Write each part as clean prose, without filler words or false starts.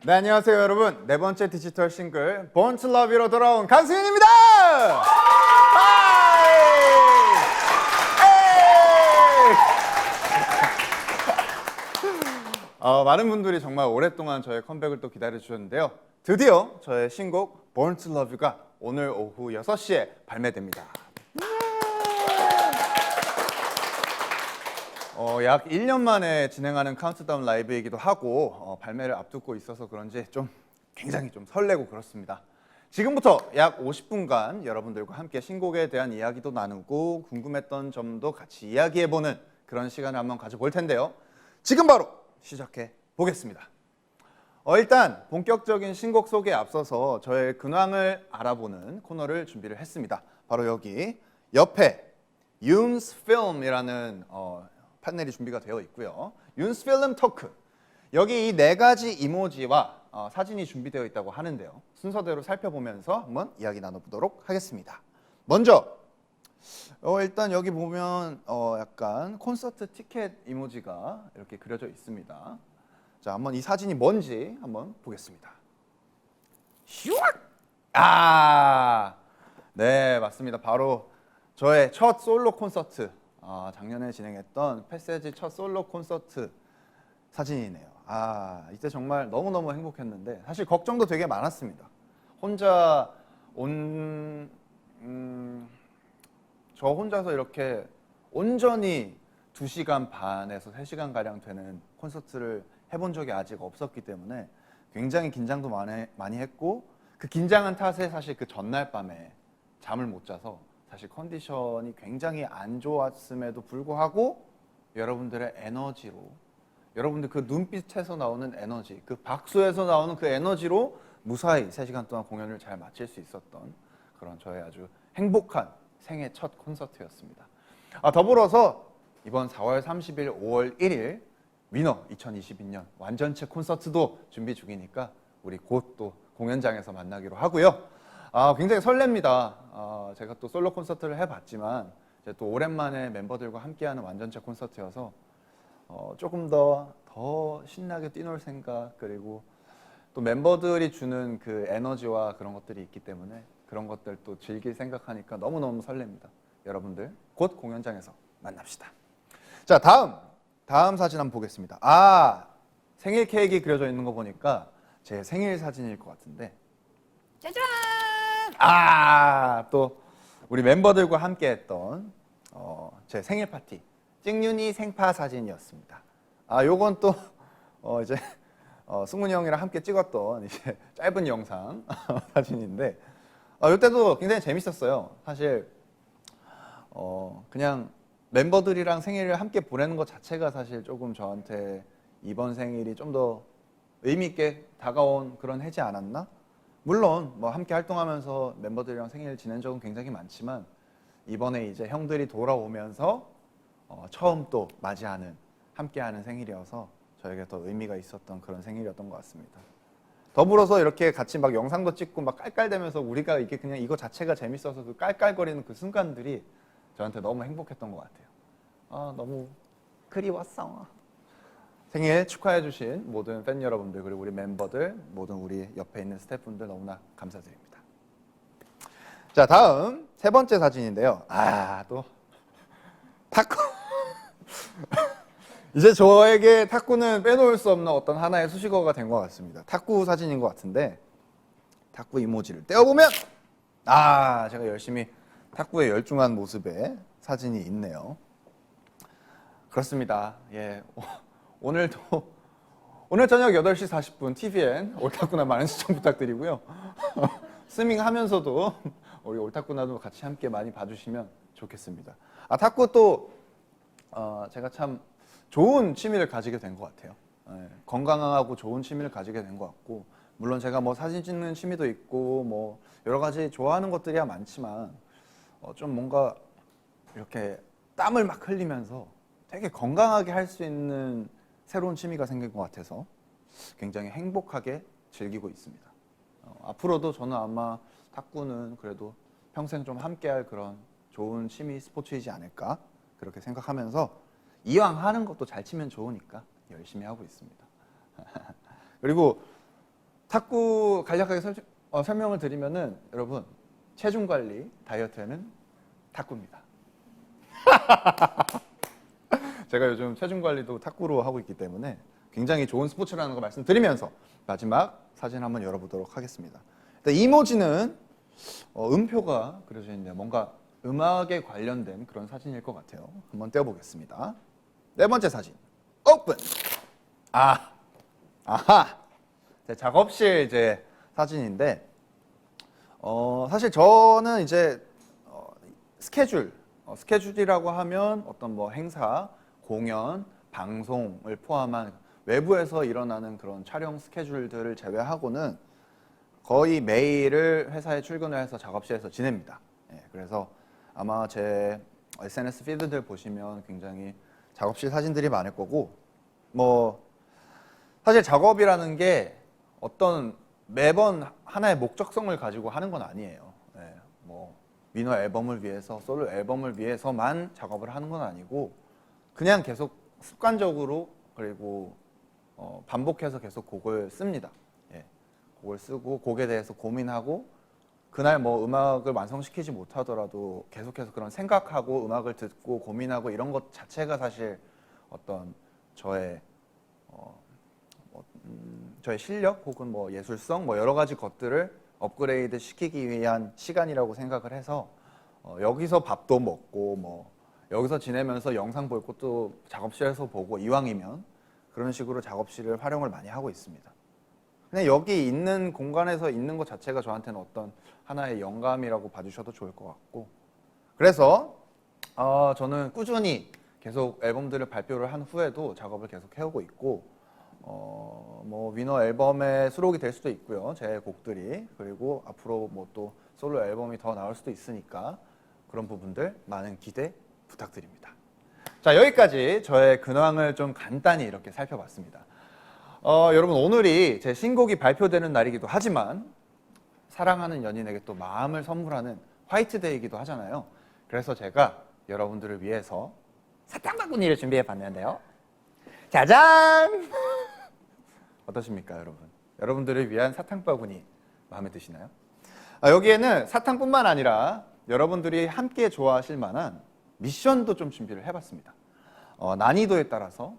네, 안녕하세요 여러분. 네 번째 디지털 싱글 Born to Love You로 돌아온 강수윤입니다. 많은 분들이 정말 오랫동안 저의 컴백을 또 기다려 주셨는데요. 드디어 저의 신곡 Born to Love You가 오늘 오후 6시에 발매됩니다. 약 1년 만에 진행하는 카운트다운 라이브이기도 하고 발매를 앞두고 있어서 그런지 굉장히 설레고 그렇습니다. 지금부터 약 50분간 여러분들과 함께 신곡에 대한 이야기도 나누고 궁금했던 점도 같이 이야기해보는 그런 시간을 한번 가져볼 텐데요. 지금 바로 시작해 보겠습니다. 일단 본격적인 신곡 소개에 앞서서 저의 근황을 알아보는 코너를 준비를 했습니다. 바로 여기 옆에 윤스 필름이라는 판넬이 준비가 되어 있고요. 윤스 필름 토크. 여기 이 네 가지 이모지와 사진이 준비되어 있다고 하는데요. 순서대로 살펴보면서 한번 이야기 나눠보도록 하겠습니다. 먼저 일단 여기 보면 약간 콘서트 티켓 이모지가 이렇게 그려져 있습니다. 자, 한번 이 사진이 뭔지 한번 보겠습니다. 네, 맞습니다. 바로 저의 첫 솔로 콘서트, 작년에 진행했던 패세지 첫 솔로 콘서트 사진이네요. 이때 정말 너무너무 행복했는데 사실 걱정도 되게 많았습니다. 혼자 저 혼자서 이렇게 온전히 2시간 반에서 3시간 가량 되는 콘서트를 해본 적이 아직 없었기 때문에 굉장히 긴장도 많이 했고, 그 긴장한 탓에 사실 그 전날 밤에 잠을 못 자서 사실 컨디션이 굉장히 안 좋았음에도 불구하고 여러분들의 에너지로, 여러분들 그 눈빛에서 나오는 에너지, 그 박수에서 나오는 그 에너지로 무사히 3시간 동안 공연을 잘 마칠 수 있었던 그런 저의 아주 행복한 생애 첫 콘서트였습니다. 더불어서 이번 4월 30일, 5월 1일 위너 2022년 완전체 콘서트도 준비 중이니까 우리 곧 또 공연장에서 만나기로 하고요. 굉장히 설렙니다. 제가 또 솔로 콘서트를 해봤지만 이제 또 오랜만에 멤버들과 함께하는 완전체 콘서트여서 조금 더 신나게 뛰놀 생각, 그리고 또 멤버들이 주는 그 에너지와 그런 것들이 있기 때문에 그런 것들 또 즐길 생각하니까 너무너무 설렙니다. 여러분들 곧 공연장에서 만납시다. 자, 다음 사진 한번 보겠습니다. 생일 케이크 그려져 있는 거 보니까 제 생일 사진일 것 같은데, 짜잔! 또 우리 멤버들과 함께 했던 제 생일 파티 찍윤이 생파 사진이었습니다. 요건 또 이제 승훈이 형이랑 함께 찍었던 이제 짧은 영상 사진인데, 이때도 굉장히 재밌었어요. 사실 그냥 멤버들이랑 생일을 함께 보내는 것 자체가 사실 조금 저한테 이번 생일이 좀 더 의미 있게 다가온 그런 해지 않았나? 물론 뭐 함께 활동하면서 멤버들이랑 생일 지낸 적은 굉장히 많지만 이번에 이제 형들이 돌아오면서 처음 또 맞이하는, 함께하는 생일이어서 저에게 더 의미가 있었던 그런 생일이었던 것 같습니다. 더불어서 이렇게 같이 막 영상도 찍고 막 깔깔대면서 우리가 이게 그냥 이거 자체가 재밌어서 그 깔깔거리는 그 순간들이 저한테 너무 행복했던 것 같아요. 너무 그리웠어. 생일 축하해주신 모든 팬 여러분들, 그리고 우리 멤버들, 모든 우리 옆에 있는 스태프분들 너무나 감사드립니다. 자, 다음 세 번째 사진인데요. 또 탁구. 이제 저에게 탁구는 빼놓을 수 없는 어떤 하나의 수식어가 된 것 같습니다. 탁구 사진인 것 같은데, 탁구 이모지를 떼어보면 제가 열심히 탁구에 열중한 모습의 사진이 있네요. 그렇습니다. 예, 오늘 저녁 8시 40분 TVN 옳다구나 많은 시청 부탁드리고요. 스밍하면서도 우리 옳다구나도 같이 함께 많이 봐주시면 좋겠습니다. 탁구 또 제가 참 좋은 취미를 가지게 된 것 같아요. 건강하고 좋은 취미를 가지게 된 것 같고, 물론 제가 뭐 사진 찍는 취미도 있고 뭐 여러 가지 좋아하는 것들이야 많지만 좀 뭔가 이렇게 땀을 막 흘리면서 되게 건강하게 할 수 있는 새로운 취미가 생긴 것 같아서 굉장히 행복하게 즐기고 있습니다. 앞으로도 저는 아마 탁구는 그래도 평생 좀 함께할 그런 좋은 취미 스포츠이지 않을까 그렇게 생각하면서, 이왕 하는 것도 잘 치면 좋으니까 열심히 하고 있습니다. 그리고 탁구 간략하게 설명을 드리면은 여러분 체중 관리, 다이어트에는 탁구입니다. 제가 요즘 체중 관리도 탁구로 하고 있기 때문에 굉장히 좋은 스포츠라는 거 말씀드리면서 마지막 사진 한번 열어보도록 하겠습니다. 이모지는 음표가 그려져 있네요. 뭔가 음악에 관련된 그런 사진일 것 같아요. 한번 떼어보겠습니다. 네 번째 사진 오픈. 아하. 제 작업실 이제 사진인데 사실 저는 이제 스케줄이라고 하면 어떤 뭐 행사, 공연, 방송을 포함한 외부에서 일어나는 그런 촬영 스케줄들을 제외하고는 거의 매일을 회사에 출근을 해서 작업실에서 지냅니다. 예, 그래서 아마 제 SNS 피드들 보시면 굉장히 작업실 사진들이 많을 거고, 뭐 사실 작업이라는 게 어떤 매번 하나의 목적성을 가지고 하는 건 아니에요. 예, 뭐 위너 앨범을 위해서, 솔로 앨범을 위해서만 작업을 하는 건 아니고 그냥 계속 습관적으로 그리고 반복해서 계속 곡을 씁니다. 예, 곡을 쓰고 곡에 대해서 고민하고 그날 뭐 음악을 완성시키지 못하더라도 계속해서 그런 생각하고 음악을 듣고 고민하고 이런 것 자체가 사실 어떤 저의 저의 실력 혹은 뭐 예술성 뭐 여러 가지 것들을 업그레이드 시키기 위한 시간이라고 생각을 해서 여기서 밥도 먹고 뭐 여기서 지내면서 영상 볼 것도 작업실에서 보고 이왕이면 그런 식으로 작업실을 활용을 많이 하고 있습니다. 그냥 여기 있는 공간에서 있는 것 자체가 저한테는 어떤 하나의 영감이라고 봐주셔도 좋을 것 같고, 그래서 저는 꾸준히 계속 앨범들을 발표를 한 후에도 작업을 계속 해오고 있고, 뭐 위너 앨범에 수록이 될 수도 있고요, 제 곡들이. 그리고 앞으로 뭐 또 솔로 앨범이 더 나올 수도 있으니까 그런 부분들 많은 기대 부탁드립니다. 자, 여기까지 저의 근황을 좀 간단히 이렇게 살펴봤습니다. 여러분, 오늘이 제 신곡이 발표되는 날이기도 하지만 사랑하는 연인에게 또 마음을 선물하는 화이트데이이기도 하잖아요. 그래서 제가 여러분들을 위해서 사탕바구니를 준비해 봤는데요. 짜잔! 어떠십니까, 여러분? 여러분들을 위한 사탕바구니 마음에 드시나요? 여기에는 사탕뿐만 아니라 여러분들이 함께 좋아하실 만한 미션도 좀 준비를 해봤습니다. 난이도에 따라서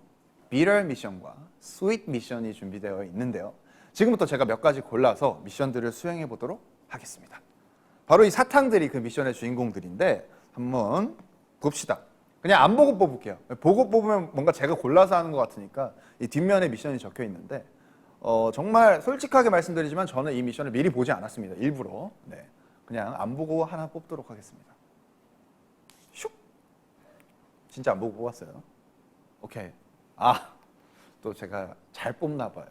비럴 미션과 스윗 미션이 준비되어 있는데요. 지금부터 제가 몇 가지 골라서 미션들을 수행해 보도록 하겠습니다. 바로 이 사탕들이 그 미션의 주인공들인데 한번 봅시다. 그냥 안 보고 뽑을게요. 보고 뽑으면 뭔가 제가 골라서 하는 것 같으니까 이 뒷면에 미션이 적혀 있는데 정말 솔직하게 말씀드리지만 저는 이 미션을 미리 보지 않았습니다. 일부러. 네, 그냥 안 보고 하나 뽑도록 하겠습니다. 슉! 진짜 안 보고 뽑았어요. 오케이. 또 제가 잘 뽑나 봐요.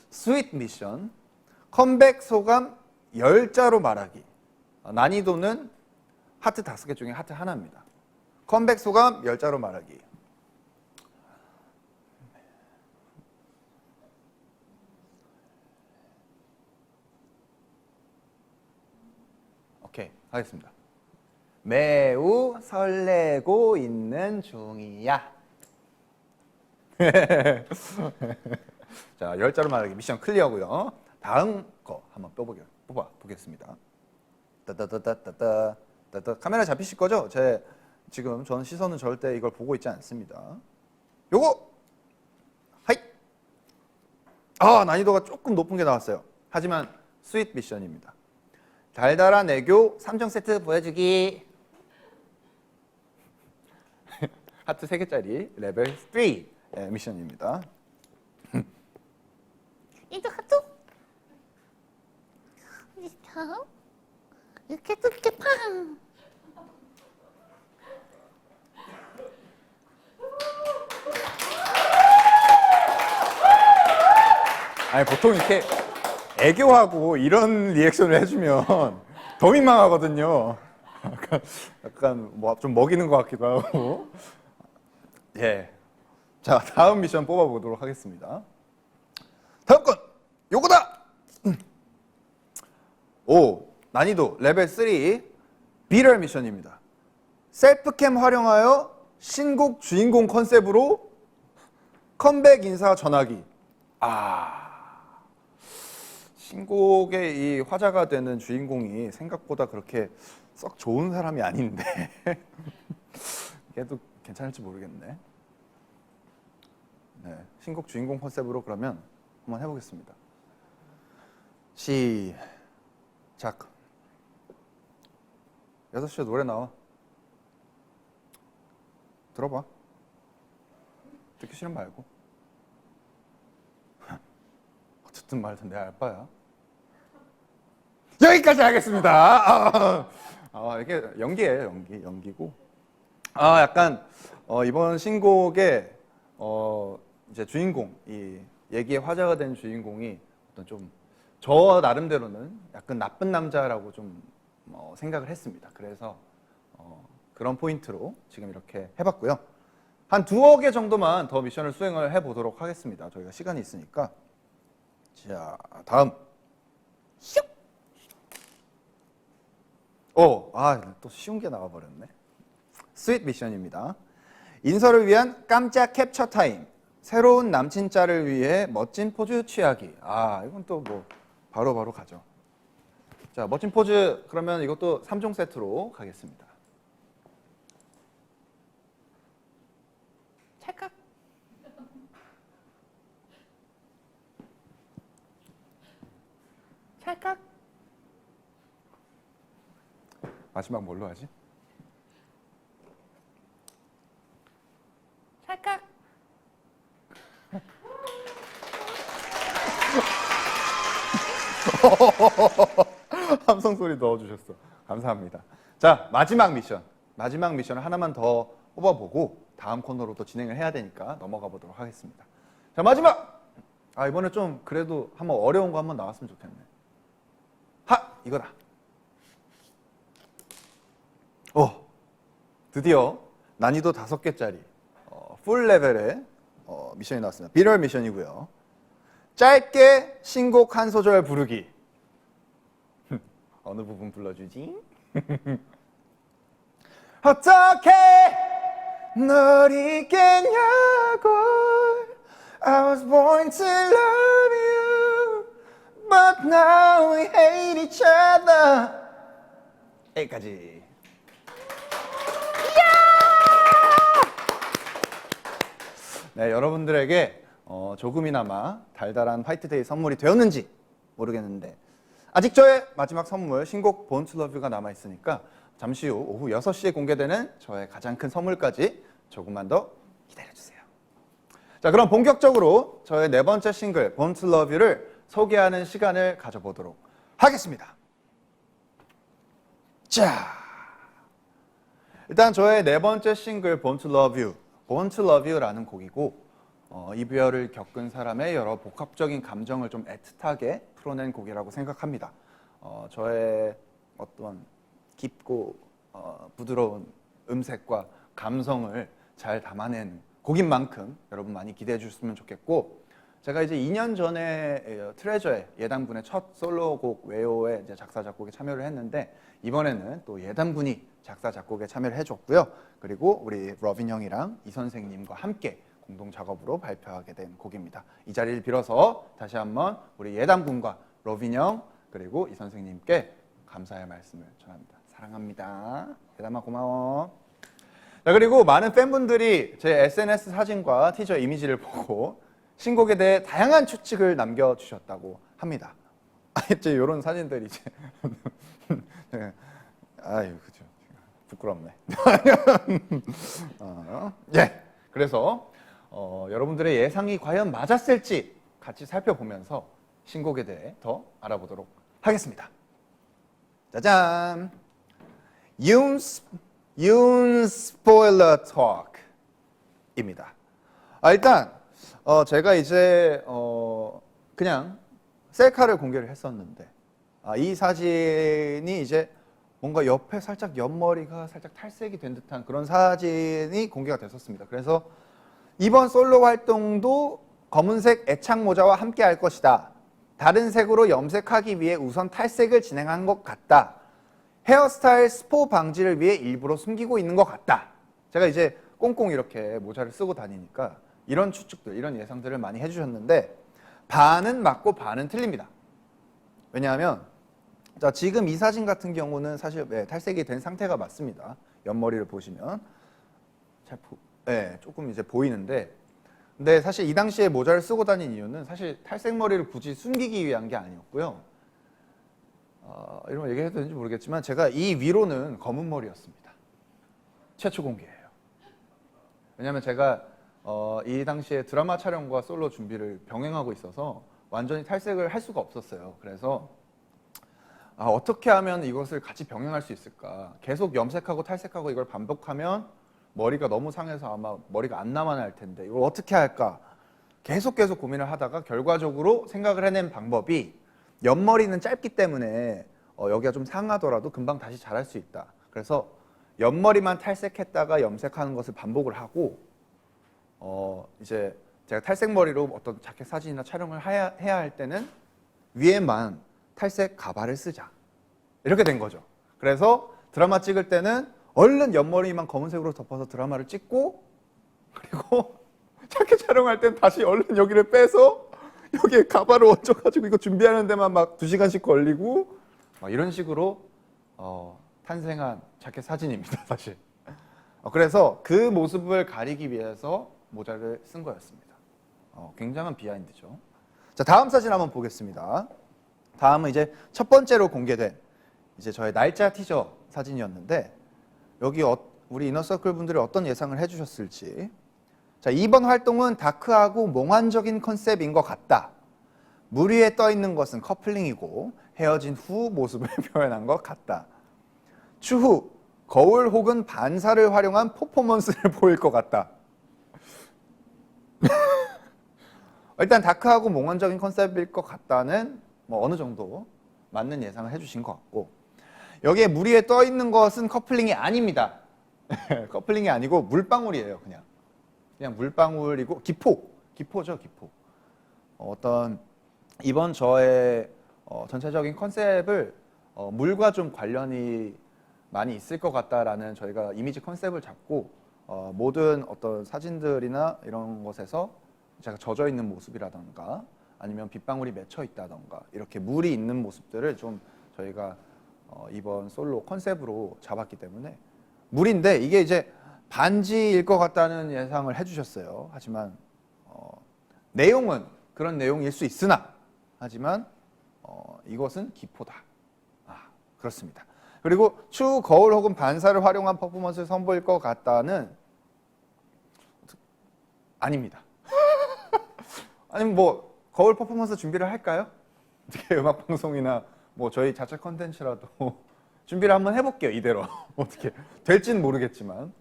스윗 미션, 컴백 소감 10자로 말하기. 난이도는 하트 5개 중에 하트 하나입니다. 컴백 소감 10자로 말하기. 오케이, 하겠습니다. 매우 설레고 있는 중이야. 자, 10자로 말하기 미션 클리어고요. 다음 거 한번 뽑아 보겠습니다. 따따따따따따. 카메라 잡히실 거죠? 지금 저는 시선은 절대 이걸 보고 있지 않습니다. 요거 하이. 난이도가 조금 높은 게 나왔어요. 하지만 스윗 미션입니다. 달달한 애교 3종 세트 보여주기. 하트 3개짜리 레벨 3 미션입니다. 이거 하트 이렇게 뜯게 팡. 아니, 보통 이렇게 애교하고 이런 리액션을 해주면 더 민망하거든요. 약간 뭐 좀 먹이는 것 같기도 하고. 예. 자, 다음 미션 뽑아보도록 하겠습니다. 다음 건 요거다! 난이도 레벨 3 비럴 미션입니다. 셀프캠 활용하여 신곡 주인공 컨셉으로 컴백 인사 전하기. 신곡의 이 화자가 되는 주인공이 생각보다 그렇게 썩 좋은 사람이 아닌데 얘도 괜찮을지 모르겠네. 네, 신곡 주인공 컨셉으로 그러면 한번 해보겠습니다. 시작. 6시에 노래 나와. 들어봐. 듣기 싫으면 말고. 어쨌든 말든 내 알바야. 여기까지 하겠습니다. 이게 연기예요, 연기고. 약간 이번 신곡의 이제 주인공, 이 얘기의 화제가 된 주인공이 어떤 좀 저 나름대로는 약간 나쁜 남자라고 좀 생각을 했습니다. 그래서 그런 포인트로 지금 이렇게 해봤고요. 한 2개 정도만 더 미션을 수행을 해보도록 하겠습니다. 저희가 시간이 있으니까. 자, 다음. 슉! 또 쉬운 게 나와버렸네. 스윗 미션입니다. 인설을 위한 깜짝 캡처 타임. 새로운 남친 짤을 위해 멋진 포즈 취하기. 이건 또 뭐 바로 가죠. 자, 멋진 포즈 그러면 이것도 3종 세트로 가겠습니다. 찰칵. 찰칵. 마지막 뭘로 하지? 찰칵. 함성 소리 넣어주셨어. 감사합니다. 자, 마지막 미션을 하나만 더 뽑아보고 다음 코너로 또 진행을 해야 되니까 넘어가 보도록 하겠습니다. 자, 마지막! 이번에 좀 그래도 한번 어려운 거 한번 나왔으면 좋겠네. 이거다. 드디어 난이도 5개짜리 풀 레벨의 미션이 나왔습니다. 비럴 미션이고요. 짧게 신곡 한 소절 부르기. 어느 부분 불러주지? 어떻게 널 잊겠냐고. I was born to love you, but now we hate each other. 여기까지. 네, 여러분들에게 조금이나마 달달한 화이트데이 선물이 되었는지 모르겠는데 아직 저의 마지막 선물 신곡 Born to Love You가 남아있으니까 잠시 후 오후 6시에 공개되는 저의 가장 큰 선물까지 조금만 더 기다려주세요. 자, 그럼 본격적으로 저의 4번째 싱글 Born to Love You를 소개하는 시간을 가져보도록 하겠습니다. 자, 일단 저의 4번째 싱글 Born to Love You, Born to Love You라는 곡이고 이별을 겪은 사람의 여러 복합적인 감정을 좀 애틋하게 풀어낸 곡이라고 생각합니다. 저의 어떤 깊고 부드러운 음색과 감성을 잘 담아낸 곡인 만큼 여러분 많이 기대해 주셨으면 좋겠고, 제가 이제 2년 전에 트레저의 예단군의 첫 솔로곡 웨오의 이제 작사 작곡에 참여를 했는데 이번에는 또 예단군이 작사 작곡에 참여를 해줬고요. 그리고 우리 러빈 형이랑 이 선생님과 함께 공동 작업으로 발표하게 된 곡입니다. 이 자리를 빌어서 다시 한번 우리 예담군과 러빈 형 그리고 이 선생님께 감사의 말씀을 전합니다. 사랑합니다. 예담아 고마워. 자, 그리고 많은 팬분들이 제 SNS 사진과 티저 이미지를 보고 신곡에 대해 다양한 추측을 남겨주셨다고 합니다. 이제 이런 사진들이 이제 그죠. 부끄럽네. 그래서 여러분들의 예상이 과연 맞았을지 같이 살펴보면서 신곡에 대해 더 알아보도록 하겠습니다. 짜잔! 윤 스포일러 톡입니다. 일단 제가 이제 그냥 셀카를 공개를 했었는데 이 사진이 이제 뭔가 옆에 살짝 옆머리가 살짝 탈색이 된 듯한 그런 사진이 공개가 됐었습니다. 그래서 이번 솔로 활동도 검은색 애착 모자와 함께 할 것이다. 다른 색으로 염색하기 위해 우선 탈색을 진행한 것 같다. 헤어스타일 스포 방지를 위해 일부러 숨기고 있는 것 같다. 제가 이제 꽁꽁 이렇게 모자를 쓰고 다니니까 이런 추측들, 이런 예상들을 많이 해주셨는데 반은 맞고 반은 틀립니다. 왜냐하면 자, 지금 이 사진 같은 경우는 사실 탈색이 된 상태가 맞습니다. 옆머리를 보시면 조금 이제 보이는데, 근데 사실 이 당시에 모자를 쓰고 다닌 이유는 사실 탈색 머리를 굳이 숨기기 위한 게 아니었고요. 이런 거 얘기해도 되는지 모르겠지만 제가 이 위로는 검은 머리였습니다. 최초 공개예요. 왜냐하면 제가 이 당시에 드라마 촬영과 솔로 준비를 병행하고 있어서 완전히 탈색을 할 수가 없었어요. 그래서 어떻게 하면 이것을 같이 병행할 수 있을까? 계속 염색하고 탈색하고 이걸 반복하면 머리가 너무 상해서 아마 머리가 안 남아날 텐데 이걸 어떻게 할까? 계속 고민을 하다가 결과적으로 생각을 해낸 방법이 옆머리는 짧기 때문에 여기가 좀 상하더라도 금방 다시 자랄 수 있다. 그래서 옆머리만 탈색했다가 염색하는 것을 반복을 하고 이제 제가 탈색 머리로 어떤 자켓 사진이나 촬영을 해야 할 때는 위에만 탈색 가발을 쓰자. 이렇게 된 거죠. 그래서 드라마 찍을 때는 얼른 옆머리만 검은색으로 덮어서 드라마를 찍고, 그리고 자켓 촬영할 땐 다시 얼른 여기를 빼서 여기에 가발을 얹어가지고 이거 준비하는 데만 막 2시간씩 걸리고 막 이런 식으로 탄생한 자켓 사진입니다, 사실. 그래서 그 모습을 가리기 위해서 모자를 쓴 거였습니다. 굉장한 비하인드죠. 자, 다음 사진 한번 보겠습니다. 다음은 이제 첫 번째로 공개된 이제 저의 날짜 티저 사진이었는데, 여기 우리 이너서클 분들이 어떤 예상을 해주셨을지. 자, 이번 활동은 다크하고 몽환적인 컨셉인 것 같다. 물 위에 떠 있는 것은 커플링이고 헤어진 후 모습을 표현한 것 같다. 추후 거울 혹은 반사를 활용한 퍼포먼스를 보일 것 같다. 일단 다크하고 몽환적인 컨셉일 것 같다는 뭐 어느 정도 맞는 예상을 해주신 것 같고, 여기에 물 위에 떠 있는 것은 커플링이 아닙니다. 커플링이 아니고 물방울이에요. 그냥 물방울이고 기포죠, 기포. 어떤 이번 저의 전체적인 컨셉을 물과 좀 관련이 많이 있을 것 같다라는 저희가 이미지 컨셉을 잡고 모든 어떤 사진들이나 이런 것에서 제가 젖어 있는 모습이라던가 아니면 빗방울이 맺혀 있다던가 이렇게 물이 있는 모습들을 좀 저희가 이번 솔로 컨셉으로 잡았기 때문에 물인데, 이게 이제 반지일 것 같다는 예상을 해주셨어요. 하지만 내용은 그런 내용일 수 있으나 하지만 이것은 기포다. 그렇습니다. 그리고 추후 거울 혹은 반사를 활용한 퍼포먼스를 선보일 것 같다는 아닙니다. 아니면 뭐 거울 퍼포먼스 준비를 할까요? 어떻게 음악 방송이나 뭐 저희 자체 컨텐츠라도 준비를 한번 해볼게요. 이대로 어떻게 될지는 모르겠지만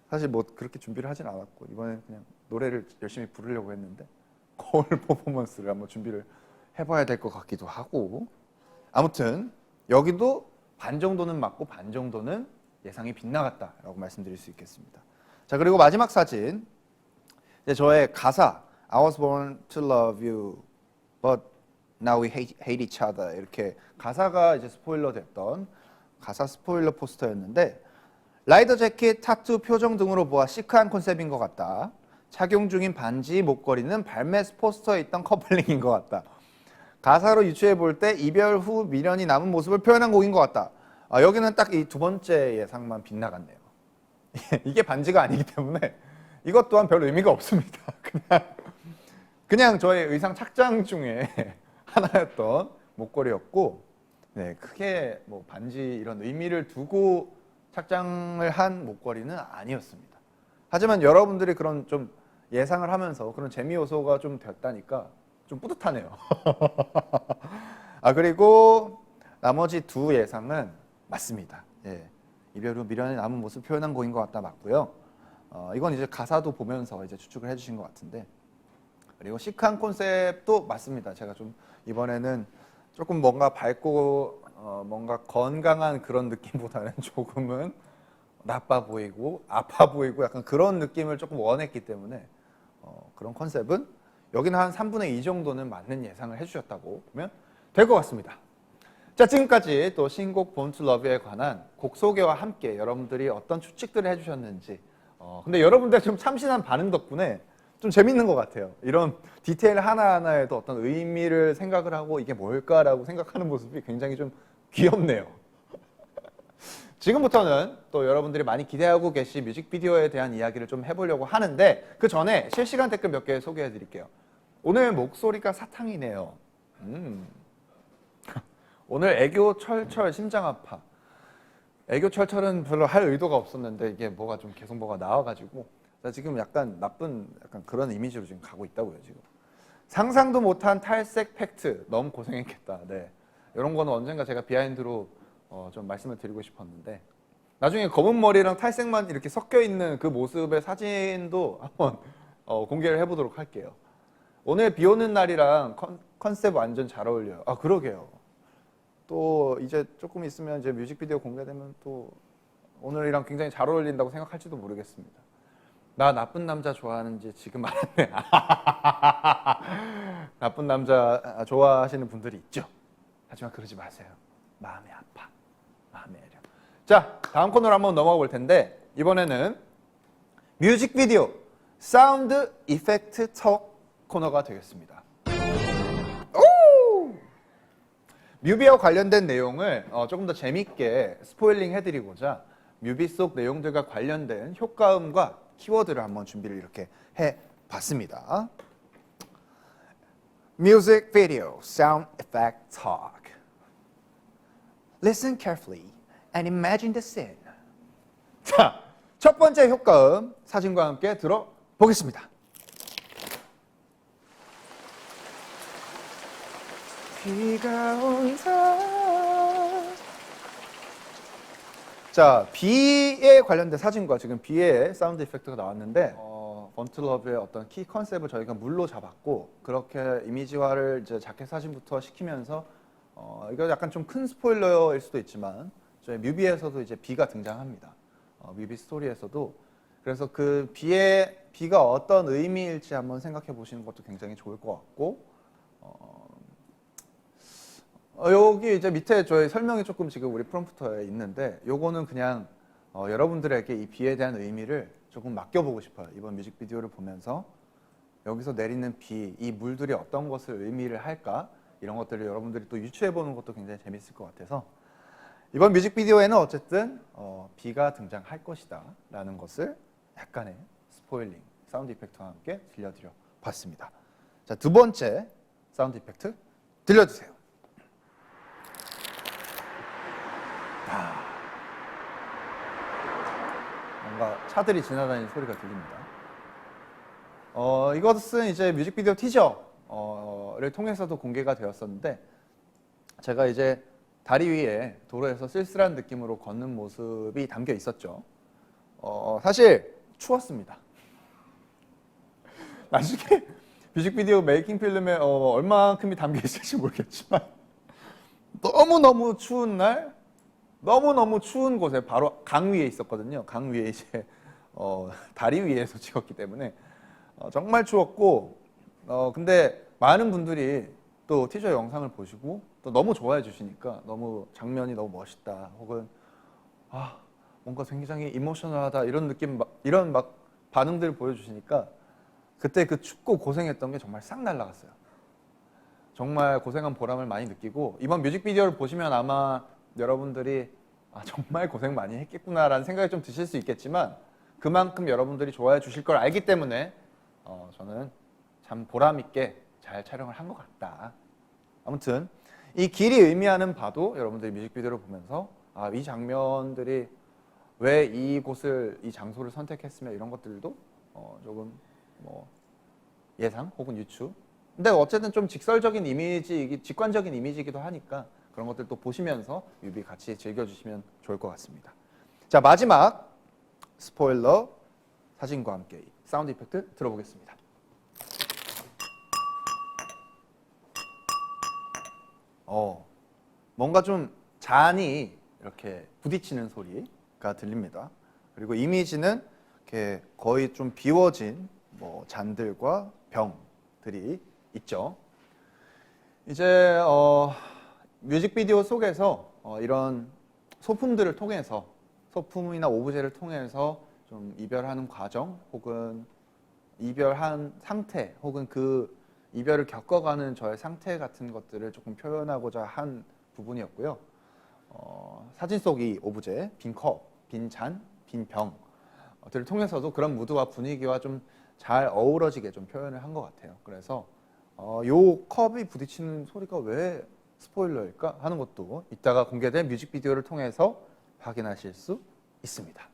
사실 뭐 그렇게 준비를 하진 않았고 이번에 그냥 노래를 열심히 부르려고 했는데 거울 퍼포먼스를 한번 준비를 해봐야 될 것 같기도 하고, 아무튼 여기도 반 정도는 맞고 반 정도는 예상이 빗나갔다라고 말씀드릴 수 있겠습니다. 자, 그리고 마지막 사진, 이제 저의 가사 I was born to love you, but now we hate each other, 이렇게 가사가 이제 스포일러 됐던 가사 스포일러 포스터였는데, 라이더 재킷, 타투, 표정 등으로 보아 시크한 컨셉인 것 같다. 착용 중인 반지, 목걸이는 발매스 포스터에 있던 커플링인 것 같다. 가사로 유추해 볼 때 이별 후 미련이 남은 모습을 표현한 곡인 것 같다. 여기는 딱 이 두 번째 예상만 빗나갔네요. 이게 반지가 아니기 때문에 이것 또한 별 의미가 없습니다. 그냥 저의 의상 착장 중에 하나였던 목걸이였고, 크게 뭐 반지 이런 의미를 두고 착장을 한 목걸이는 아니었습니다. 하지만 여러분들이 그런 좀 예상을 하면서 그런 재미 요소가 좀 됐다니까 좀 뿌듯하네요. 그리고 나머지 두 예상은 맞습니다. 이별 후 미련이 남은 모습 표현한 곡인 것 같다 맞고요. 이건 이제 가사도 보면서 이제 추측을 해주신 것 같은데, 그리고 시크한 콘셉트도 맞습니다. 제가 좀 이번에는 조금 뭔가 밝고 뭔가 건강한 그런 느낌보다는 조금은 나빠 보이고 아파 보이고 약간 그런 느낌을 조금 원했기 때문에 그런 컨셉은 여기는 한 3분의 2 정도는 맞는 예상을 해주셨다고 보면 될 것 같습니다. 자, 지금까지 또 신곡 Born to Love에 관한 곡 소개와 함께 여러분들이 어떤 추측들을 해주셨는지, 근데 여러분들 좀 참신한 반응 덕분에 좀 재밌는 것 같아요. 이런 디테일 하나하나에도 어떤 의미를 생각을 하고 이게 뭘까라고 생각하는 모습이 굉장히 좀 귀엽네요. 지금부터는 또 여러분들이 많이 기대하고 계신 뮤직비디오에 대한 이야기를 좀 해보려고 하는데 그 전에 실시간 댓글 몇 개 소개해 드릴게요. 오늘 목소리가 사탕이네요. 오늘 애교 철철 심장 아파. 애교 철철은 별로 할 의도가 없었는데 이게 뭐가 좀 계속 뭐가 나와가지고 나 지금 약간 나쁜 약간 그런 이미지로 지금 가고 있다고요 지금. 상상도 못한 탈색 팩트 너무 고생했겠다. 네, 이런 거는 언젠가 제가 비하인드로 좀 말씀을 드리고 싶었는데 나중에 검은 머리랑 탈색만 이렇게 섞여 있는 그 모습의 사진도 한번 공개를 해보도록 할게요. 오늘 비 오는 날이랑 컨셉 완전 잘 어울려요. 아 그러게요. 또 이제 조금 있으면 이제 뮤직비디오 공개되면 또 오늘이랑 굉장히 잘 어울린다고 생각할지도 모르겠습니다. 나 나쁜 남자 좋아하는지 지금 알았네. 나쁜 남자 좋아하시는 분들이 있죠. 하지만 그러지 마세요. 마음이 아파. 마음이 애려. 자, 다음 코너로 한번 넘어가 볼 텐데 이번에는 뮤직비디오 사운드 이펙트 톡 코너가 되겠습니다. 오! 뮤비와 관련된 내용을 조금 더 재밌게 스포일링 해드리고자 뮤비 속 내용들과 관련된 효과음과 키워드를 한번 준비를 이렇게 해봤습니다. Music Video Sound Effect Talk. Listen carefully and imagine the scene. 자, 첫 번째 효과음 사진과 함께 들어보겠습니다. 비가 온다. 자, 비에 관련된 사진과 지금 비의 사운드 이펙트가 나왔는데 번틀러브의 어떤 키 컨셉을 저희가 물로 잡았고 그렇게 이미지화를 이제 자켓 사진부터 시키면서 이거 약간 좀 큰 스포일러일 수도 있지만 저희 뮤비에서도 이제 비가 등장합니다. 뮤비 스토리에서도. 그래서 그 비가 어떤 의미일지 한번 생각해 보시는 것도 굉장히 좋을 것 같고 여기 이제 밑에 저희 설명이 조금 지금 우리 프롬프터에 있는데 요거는 그냥 여러분들에게 이 비에 대한 의미를 조금 맡겨보고 싶어요. 이번 뮤직비디오를 보면서 여기서 내리는 비, 이 물들이 어떤 것을 의미를 할까 이런 것들을 여러분들이 또 유추해보는 것도 굉장히 재밌을 것 같아서 이번 뮤직비디오에는 어쨌든 비가 등장할 것이다 라는 것을 약간의 스포일링, 사운드 이펙트와 함께 들려드려 봤습니다. 자, 두 번째 사운드 이펙트 들려주세요. 뭔가 차들이 지나다니는 소리가 들립니다. 이것은 이제 뮤직비디오 티저를 통해서도 공개가 되었었는데 제가 이제 다리 위에 도로에서 쓸쓸한 느낌으로 걷는 모습이 담겨 있었죠. 사실 추웠습니다. 나중에 뮤직비디오 메이킹 필름에 얼마큼이 담겨 있을지 모르겠지만 너무너무 추운 날 너무너무 추운 곳에 바로 강 위에 있었거든요. 강 위에 이제 다리 위에서 찍었기 때문에 정말 추웠고 근데 많은 분들이 또 티저 영상을 보시고 또 너무 좋아해 주시니까 너무 장면이 너무 멋있다 혹은 뭔가 굉장히 이모셔널하다 이런 느낌 이런 막 반응들을 보여주시니까 그때 그 춥고 고생했던 게 정말 싹 날라갔어요. 정말 고생한 보람을 많이 느끼고 이번 뮤직비디오를 보시면 아마 여러분들이 정말 고생 많이 했겠구나라는 생각이 좀 드실 수 있겠지만 그만큼 여러분들이 좋아해 주실 걸 알기 때문에 저는 참 보람 있게 잘 촬영을 한 것 같다. 아무튼 이 길이 의미하는 바도 여러분들이 뮤직비디오를 보면서 이 장면들이 왜 이곳을 이 장소를 선택했으며 이런 것들도 조금 뭐 예상 혹은 유추. 근데 어쨌든 좀 직설적인 이미지, 직관적인 이미지이기도 하니까 그런 것들 또 보시면서 뮤비 같이 즐겨주시면 좋을 것 같습니다. 자, 마지막 스포일러 사진과 함께 사운드 이펙트 들어보겠습니다. 뭔가 좀 잔이 이렇게 부딪히는 소리가 들립니다. 그리고 이미지는 이렇게 거의 좀 비워진 뭐 잔들과 병들이 있죠. 이제 뮤직비디오 속에서 이런 소품들을 통해서 소품이나 오브제를 통해서 좀 이별하는 과정 혹은 이별한 상태 혹은 그 이별을 겪어가는 저의 상태 같은 것들을 조금 표현하고자 한 부분이었고요. 사진 속 이 오브제, 빈 컵, 빈 잔, 빈 병들을 통해서도 그런 무드와 분위기와 좀 잘 어우러지게 좀 표현을 한 것 같아요. 그래서 요 컵이 부딪히는 소리가 왜 스포일러일까 하는 것도 이따가 공개된 뮤직비디오를 통해서 확인하실 수 있습니다.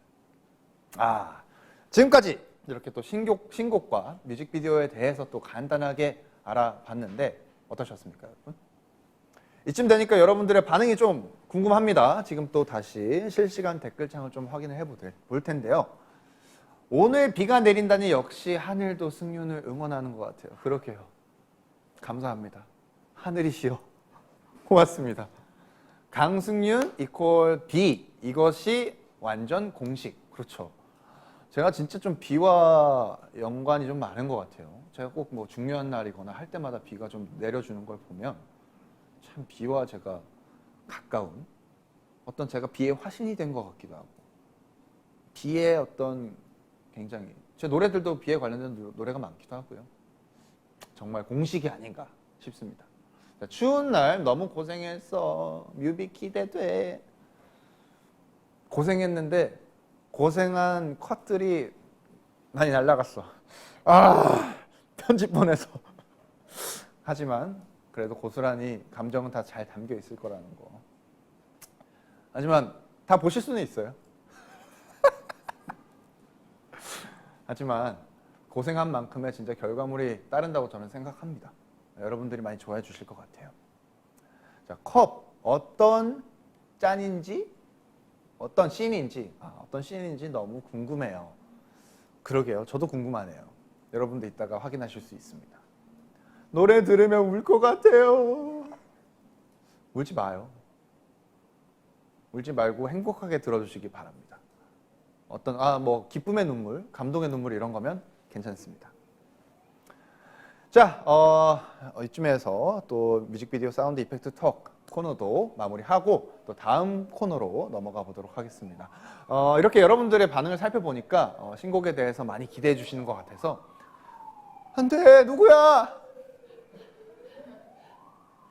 지금까지 이렇게 또 신곡과 뮤직비디오에 대해서 또 간단하게 알아봤는데 어떠셨습니까, 여러분? 이쯤 되니까 여러분들의 반응이 좀 궁금합니다. 지금 또 다시 실시간 댓글창을 좀 확인을 볼 텐데요. 오늘 비가 내린다니 역시 하늘도 승윤을 응원하는 것 같아요. 그렇게요. 감사합니다. 하늘이시여. 고맙습니다. 강승윤 이퀄 비. 이것이 완전 공식. 그렇죠. 제가 진짜 좀 비와 연관이 좀 많은 것 같아요. 제가 꼭 뭐 중요한 날이거나 할 때마다 비가 좀 내려주는 걸 보면 참 비와 제가 가까운 어떤 제가 비의 화신이 된 것 같기도 하고 비의 어떤 굉장히 제 노래들도 비에 관련된 노래가 많기도 하고요. 정말 공식이 아닌가 싶습니다. 자, 추운 날 너무 고생했어. 뮤비 기대돼. 고생했는데 고생한 컷들이 많이 날라갔어. 편집본에서. 하지만 그래도 고스란히 감정은 다 잘 담겨 있을 거라는 거. 하지만 다 보실 수는 있어요. 하지만 고생한 만큼의 진짜 결과물이 따른다고 저는 생각합니다. 여러분들이 많이 좋아해 주실 것 같아요. 자, 컵 어떤 짠인지 어떤 씬인지 너무 궁금해요. 그러게요. 저도 궁금하네요. 여러분도 이따가 확인하실 수 있습니다. 노래 들으면 울 것 같아요. 울지 마요. 울지 말고 행복하게 들어주시기 바랍니다. 어떤 뭐 기쁨의 눈물, 감동의 눈물 이런 거면 괜찮습니다. 자, 이쯤에서 또 뮤직비디오 사운드 이펙트 톡 코너도 마무리하고 또 다음 코너로 넘어가 보도록 하겠습니다. 이렇게 여러분들의 반응을 살펴보니까 신곡에 대해서 많이 기대해 주시는 것 같아서 안돼 누구야?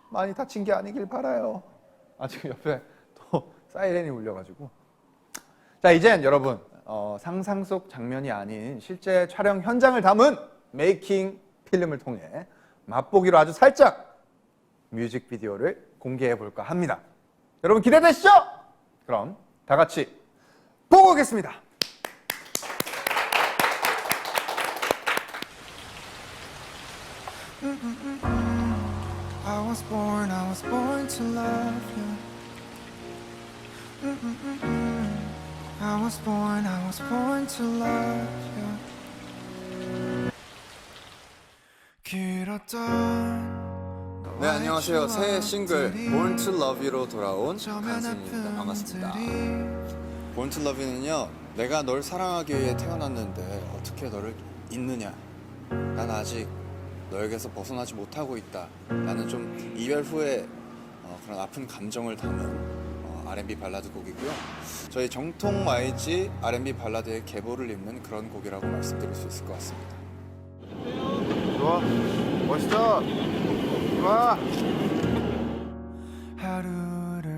많이 다친 게 아니길 바라요. 지금 옆에 또 사이렌이 울려가지고. 자, 이젠 여러분 상상 속 장면이 아닌 실제 촬영 현장을 담은 메이킹 필름을 통해 맛보기로 아주 살짝 뮤직비디오를 공개해 볼까 합니다. 여러분 기대되시죠? 그럼 다 같이 보고 오겠습니다. I was born to love you. I was born to love you. 길었던 네, 안녕하세요. 새 싱글 Born to Love You로 돌아온 강승윤입니다. 반갑습니다. Born to Love You는요, 내가 널 사랑하기 위해 태어났는데 어떻게 너를 잊느냐. 난 아직 너에게서 벗어나지 못하고 있다. 나는 좀 이별 후에 그런 아픈 감정을 담은 R&B 발라드 곡이고요. 저희 정통 YG R&B 발라드의 계보를 잇는 그런 곡이라고 말씀드릴 수 있을 것 같습니다. 좋아, 멋있어, 좋아.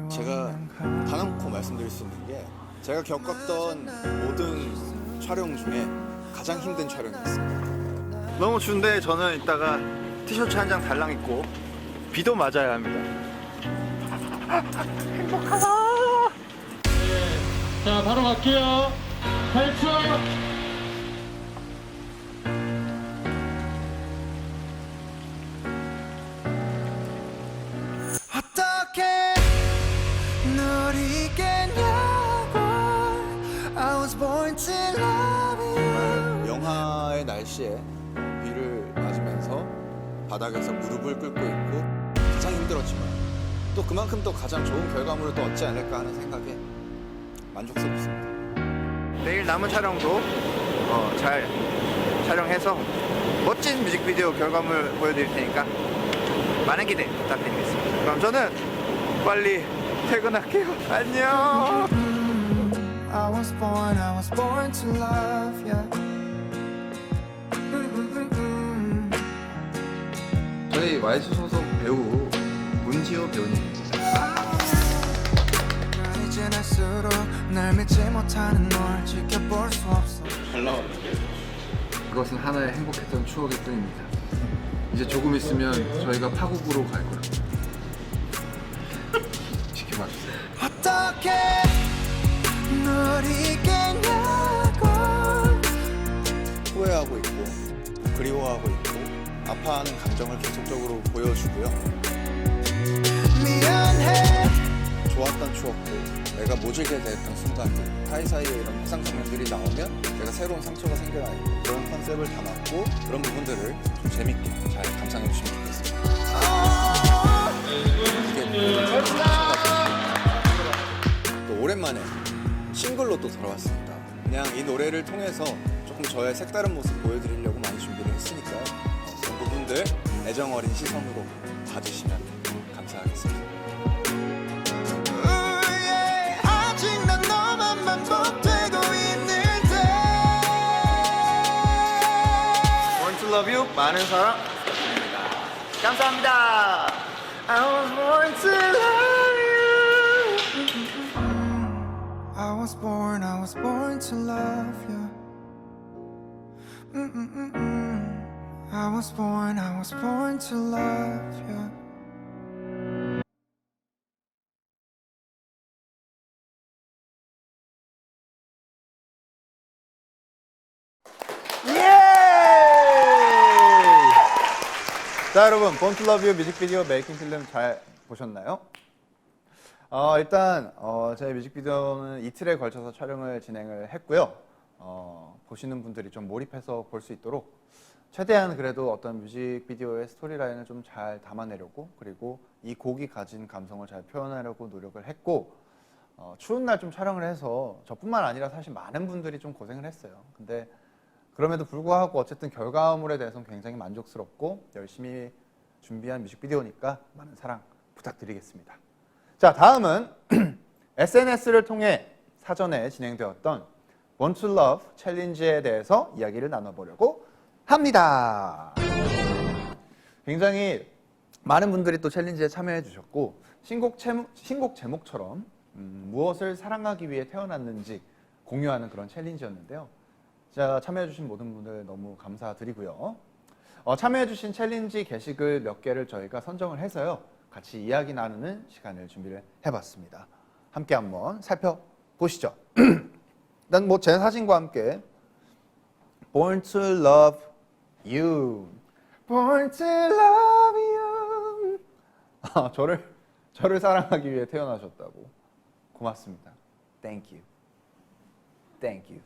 제가 단언코 말씀드릴 수 있는 게 제가 겪었던 모든 촬영 중에 가장 힘든 촬영이었습니다. 너무 추운데 저는 이따가 티셔츠 한 장 달랑 입고 비도 맞아야 합니다. 행복하다. 자, 바로 갈게요. 8초. 어떻게 널 잊겠냐고. I was born to love you. 영하의 날씨에 비를 맞으면서 바닥에서 무릎을 꿇고 있고 가장 힘들었지만 또 그만큼 또 가장 좋은 결과물을 또 얻지 않을까 하는 생각에 만족스럽습니다. 내일 남은 촬영도 잘 촬영해서 멋진 뮤직비디오 결과물 보여드릴 테니까 많은 기대 부탁드리겠습니다. 그럼 저는 빨리 퇴근할게요. 안녕. I was born to love you. YG 소속 배우 문지호 배우님입니다. 난 이제 날수록 날 믿지 못하는 널 지켜볼 수 없어. 그것은 하나의 행복했던 추억일 뿐입니다. 이제 조금 있으면 저희가 파국으로 갈 거예요. 지켜봐 주세요. 어떻게 널 잊겠냐고. 후회하고 있고 그리워하고 있고 아파하는 감정을 계속적으로 보여주고요. 미안해. 좋았던 추억들, 내가 모질게 됐던 순간들, 사이사이에 이런 화상 장면들이 나오면 내가 새로운 상처가 생겨나요. 그런 컨셉을 담았고 그런 부분들을 좀 재밌게 잘 감상해 주시면 좋겠습니다. 이게 또 오랜만에 싱글로 또 돌아왔습니다. 그냥 이 노래를 통해서 조금 저의 색다른 모습 보여드리려고 많이 준비를 했으니까요. 그런 부분들 애정 어린 시선으로 봐주시면 감사하겠습니다. 아직 난 너만 반복되고 있는데. Born to love you 많은 사랑 감사합니다. I was born to love you. I was born to love you. I was born to love you. 자 여러분, Born to Love You 뮤직비디오 메이킹 필름 잘 보셨나요? 일단 제 뮤직비디오는 이틀에 걸쳐서 촬영을 진행을 했고요. 보시는 분들이 좀 몰입해서 볼 수 있도록 최대한 그래도 어떤 뮤직비디오의 스토리라인을 좀 잘 담아내려고, 그리고 이 곡이 가진 감성을 잘 표현하려고 노력을 했고, 추운 날 좀 촬영을 해서 저뿐만 아니라 사실 많은 분들이 좀 고생을 했어요. 근데 그럼에도 불구하고 어쨌든 결과물에 대해서는 굉장히 만족스럽고 열심히 준비한 뮤직비디오니까 많은 사랑 부탁드리겠습니다. 자, 다음은 SNS를 통해 사전에 진행되었던 Born to Love 챌린지에 대해서 이야기를 나눠보려고 합니다. 굉장히 많은 분들이 또 챌린지에 참여해 주셨고, 신곡 제목처럼 무엇을 사랑하기 위해 태어났는지 공유하는 그런 챌린지였는데요. 자, 참여해주신 모든 분들 너무 감사드리고요. 참여해주신 챌린지 게시글 몇 개를 저희가 선정을 해서요, 같이 이야기 나누는 시간을 준비를 해봤습니다. 함께 한번 살펴보시죠. 일단 뭐 제 사진과 함께 Born to love you, Born to love you. 저를 사랑하기 위해 태어나셨다고. 고맙습니다. Thank you. Thank you.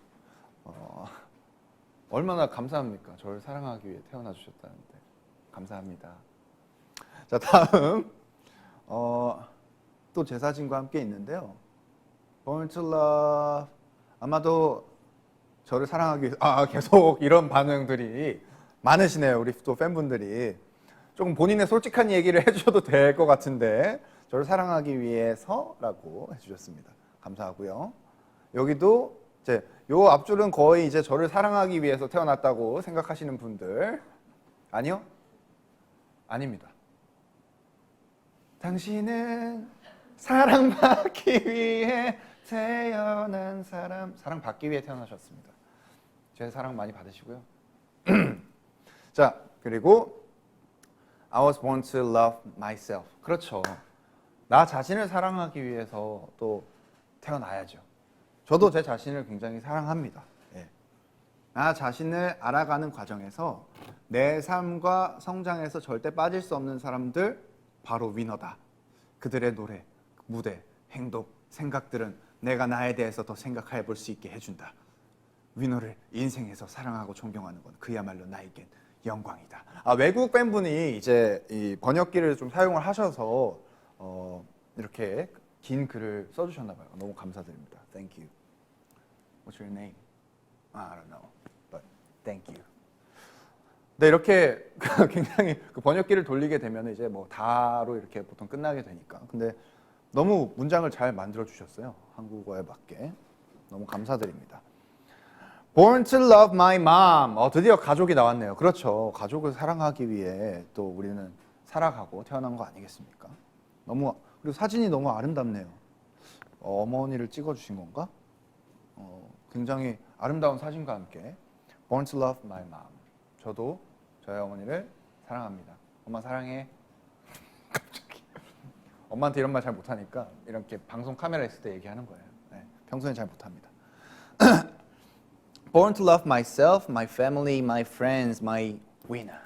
얼마나 감사합니까? 저를 사랑하기 위해 태어나 주셨다는데 감사합니다. 자, 다음 또 제 사진과 함께 있는데요. Born to love, 아마도 저를 사랑하기 위해 계속 이런 반응들이 많으시네요. 우리 또 팬분들이 조금 본인의 솔직한 얘기를 해주셔도 될 것 같은데, 저를 사랑하기 위해서라고 해주셨습니다. 감사하고요. 여기도 요 앞줄은 거의 이제 저를 사랑하기 위해서 태어났다고 생각하시는 분들. 아니요? 아닙니다. 당신은 사랑받기 위해 태어난 사람. 사랑받기 위해 태어나셨습니다. 제 사랑 많이 받으시고요. 자, 그리고 I was born to love myself. 그렇죠. 나 자신을 사랑하기 위해서 또 태어나야죠. 저도 제 자신을 굉장히 사랑합니다. 예. 나 자신을 알아가는 과정에서 내 삶과 성장에서 절대 빠질 수 없는 사람들, 바로 위너다. 그들의 노래, 무대, 행동, 생각들은 내가 나에 대해서 더 생각해 볼 수 있게 해준다. 위너를 인생에서 사랑하고 존경하는 건 그야말로 나에겐 영광이다. 외국 팬분이 이제 이 번역기를 좀 사용을 하셔서 이렇게 긴 글을 써주셨나 봐요. 너무 감사드립니다. Thank you. What's your name? I don't know, but thank you. 네, 이렇게 굉장히 그 번역기를 돌리게 되면 이제 뭐 다로 이렇게 보통 끝나게 되니까. 근데 너무 문장을 잘 만들어 주셨어요. 한국어에 맞게. 너무 감사드립니다. Born to love my mom. 드디어 가족이 나왔네요. 그렇죠. 가족을 사랑하기 위해 또 우리는 살아가고 태어난 거 아니겠습니까? 그리고 사진이 너무 아름답네요. 어머니를 찍어주신 건가? 굉장히 아름다운 사진과 함께 Born to Love My Mom. 저도 저희 어머니를 사랑합니다. 엄마 사랑해. 갑자기 엄마한테 이런 말 잘 못하니까 이렇게 방송 카메라 있을 때 얘기하는 거예요. 네, 평소엔 잘 못합니다. Born to love myself, my family, my friends, my winner.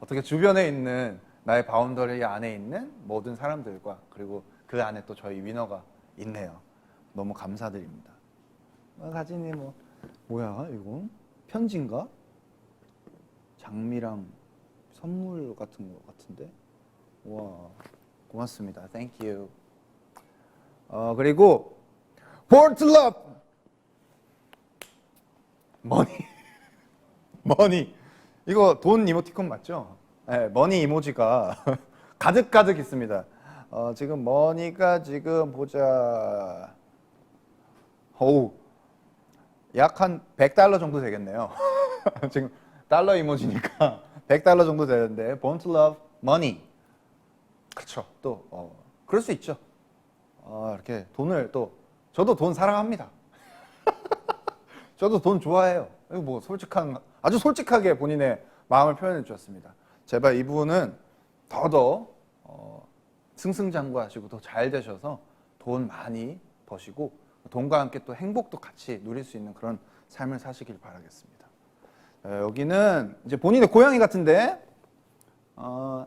어떻게 주변에 있는 나의 바운더리 안에 있는 모든 사람들과 그리고 그 안에 또 저희 위너가 있네요. 너무 감사드립니다. 사진이 뭐야 이거? 편지인가? 장미랑 선물 같은 거 같은데? 와 고맙습니다. Thank you. 그리고 Born to love 머니 이거 돈 이모티콘 맞죠? 네, 머니 이모지가 가득 있습니다. 지금 머니가 지금 보자. 약 한 100달러 정도 되겠네요. 지금 달러 이모지니까 100달러 정도 되는데 Born to love money. 그렇죠. 또 그럴 수 있죠. 이렇게 돈을 또 저도 돈 사랑합니다. 저도 돈 좋아해요. 이거 아주 솔직하게 본인의 마음을 표현해 주셨습니다. 제발 이분은 더더 승승장구하시고 더 잘 되셔서 돈 많이 버시고 돈과 함께 또 행복도 같이 누릴 수 있는 그런 삶을 사시길 바라겠습니다. 여기는 이제 본인의 고향이 같은데